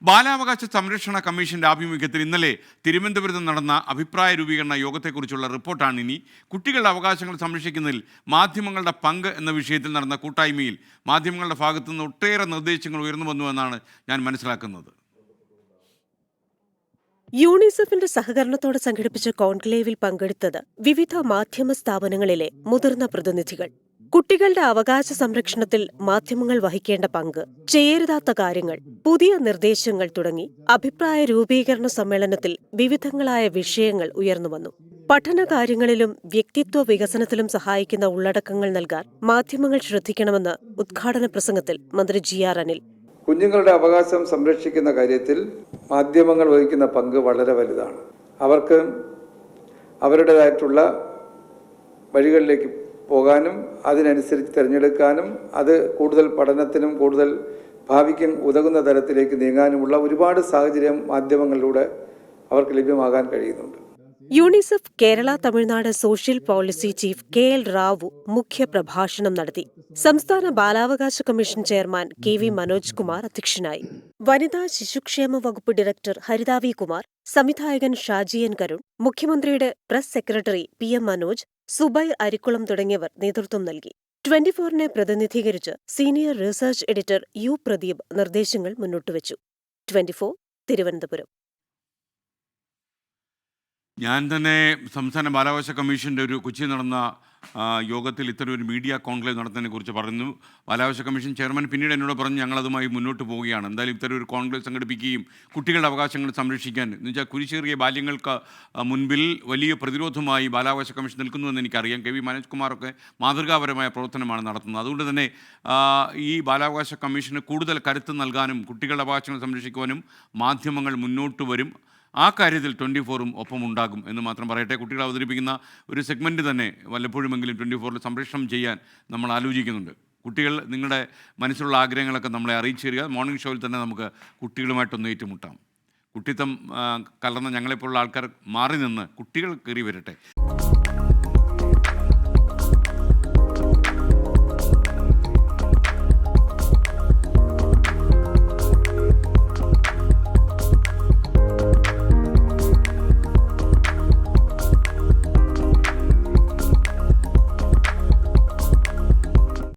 ബാലാവകാശ സംരക്ഷണ കമ്മീഷന്റെ ആഭിമുഖ്യത്തിൽ ഇന്നലെ തിരുവനന്തപുരത്ത് നടന്ന അഭിപ്രായ രൂപീകരണ യോഗത്തെക്കുറിച്ചുള്ള റിപ്പോർട്ടാണ് ഇനി. കുട്ടികളുടെ അവകാശങ്ങൾ സംരക്ഷിക്കുന്നതിൽ മാധ്യമങ്ങളുടെ പങ്ക് എന്ന വിഷയത്തിൽ നടന്ന കൂട്ടായ്മയിൽ മാധ്യമങ്ങളുടെ ഭാഗത്തുനിന്ന് ഒട്ടേറെ നിർദ്ദേശങ്ങൾ ഉയർന്നു വന്നുവെന്നാണ് ഞാൻ മനസ്സിലാക്കുന്നത്. യൂണിസെഫിന്റെ സഹകരണത്തോടെ സംഘടിപ്പിച്ച കോൺക്ലേവിൽ പങ്കെടുത്തത് വിവിധ മാധ്യമ സ്ഥാപനങ്ങളിലെ മുതിർന്ന പ്രതിനിധികൾ. കുട്ടികളുടെ അവകാശ സംരക്ഷണത്തിൽ മാധ്യമങ്ങൾ വഹിക്കേണ്ട പങ്ക്, ചെയ്യരുതാത്ത കാര്യങ്ങൾ, പുതിയ നിർദ്ദേശങ്ങൾ തുടങ്ങി അഭിപ്രായ രൂപീകരണ സമ്മേളനത്തിൽ വിവിധങ്ങളായ വിഷയങ്ങൾ ഉയർന്നുവന്നു. പഠനകാര്യങ്ങളിലും വ്യക്തിത്വ വികസനത്തിലും സഹായിക്കുന്ന ഉള്ളടക്കങ്ങൾ നൽകാൻ മാധ്യമങ്ങൾ ശ്രദ്ധിക്കണമെന്ന് ഉദ്ഘാടന പ്രസംഗത്തിൽ മന്ത്രി GR അനിൽ. കുഞ്ഞുങ്ങളുടെ അവകാശം സംരക്ഷിക്കുന്ന കാര്യത്തിൽ മാധ്യമങ്ങൾ വഹിക്കുന്ന പങ്ക് വളരെ വലുതാണ്. അവർക്ക് അവരുടേതായിട്ടുള്ള വഴികളിലേക്ക് പോകാനും അതിനനുസരിച്ച് തിരഞ്ഞെടുക്കാനും അത് കൂടുതൽ പഠനത്തിനും കൂടുതൽ ഭാവിക്കും ഉതകുന്ന തരത്തിലേക്ക് നീങ്ങാനുമുള്ള ഒരുപാട് സാഹചര്യം മാധ്യമങ്ങളിലൂടെ അവർക്ക് ലഭ്യമാകാൻ കഴിയുന്നുണ്ട്. UNICEF Kerala Tamil Nadu social policy chief KL Rao മുഖ്യ പ്രഭാഷണം നടത്തി. സംസ്ഥാന ബാലാവകാശ commission chairman KV Manoj Kumar അധ്യക്ഷനായി. വനിതാ ശിശുക്ഷേമ വകുപ്പ് ഡയറക്ടർ ഹരിത V കുമാർ, സംവിധായകൻ ഷാജി N കരുൺ, മുഖ്യമന്ത്രിയുടെ press secretary PM Manoj, Subair Arikkulam തുടങ്ങിയവർ നേതൃത്വം നൽകി. 24-നെ പ്രതിനിധീകരിച്ച് senior research editor U Pradeep നിർദ്ദേശങ്ങൾ മുന്നോട്ടുവച്ചു. 24 തിരുവനന്തപുരം. ഞാൻ തന്നെ സംസ്ഥാന ബാലാവകാശ കമ്മീഷൻ്റെ ഒരു കൊച്ചിയിൽ നടന്ന യോഗത്തിൽ ഇത്തരം ഒരു മീഡിയ കോൺക്ലേവ് നടത്തുന്നതിനെ കുറിച്ച് പറഞ്ഞു. ബാലാവകാശ കമ്മീഷൻ ചെയർമാൻ പിന്നീട് എന്നോട് പറഞ്ഞു, ഞങ്ങളതുമായി മുന്നോട്ട് പോവുകയാണ്. എന്തായാലും ഇത്തരം ഒരു കോൺക്ലേവ് സംഘടിപ്പിക്കുകയും കുട്ടികളുടെ അവകാശങ്ങൾ സംരക്ഷിക്കാൻ, എന്ന് വെച്ചാൽ കുരിശേറിയ ബാല്യങ്ങൾക്ക് മുൻപിൽ വലിയ പ്രതിരോധമായി ബാലാവകാശ കമ്മീഷൻ നിൽക്കുന്നുവെന്ന് എനിക്കറിയാം. KV മനോജ് കുമാറൊക്കെ മാതൃകാപരമായ പ്രവർത്തനമാണ് നടത്തുന്നത്. അതുകൊണ്ട് തന്നെ ഈ ബാലാവകാശ കമ്മീഷന് കൂടുതൽ കരുത്ത് നൽകാനും കുട്ടികളുടെ അവകാശങ്ങൾ സംരക്ഷിക്കുവാനും മാധ്യമങ്ങൾ മുന്നോട്ട് വരും. ആ കാര്യത്തിൽ 24-ഉം ഒപ്പമുണ്ടാകും എന്ന് മാത്രം പറയട്ടെ. കുട്ടികൾ അവതരിപ്പിക്കുന്ന ഒരു സെഗ്മെൻറ്റ് തന്നെ വല്ലപ്പോഴുമെങ്കിലും 24-ൽ സംപ്രേഷണം ചെയ്യാൻ നമ്മൾ ആലോചിക്കുന്നുണ്ട്. കുട്ടികൾ, നിങ്ങളുടെ മനസ്സിലുള്ള ആഗ്രഹങ്ങളൊക്കെ നമ്മളെ അറിയിച്ചു തരിക. മോർണിംഗ് ഷോയിൽ തന്നെ നമുക്ക് കുട്ടികളുമായിട്ടൊന്ന് ഏറ്റുമുട്ടാം. കുട്ടിത്തം കലർന്ന ഞങ്ങളെപ്പോലുള്ള ആൾക്കാർ മാറി നിന്ന് കുട്ടികൾ കയറി വരട്ടെ.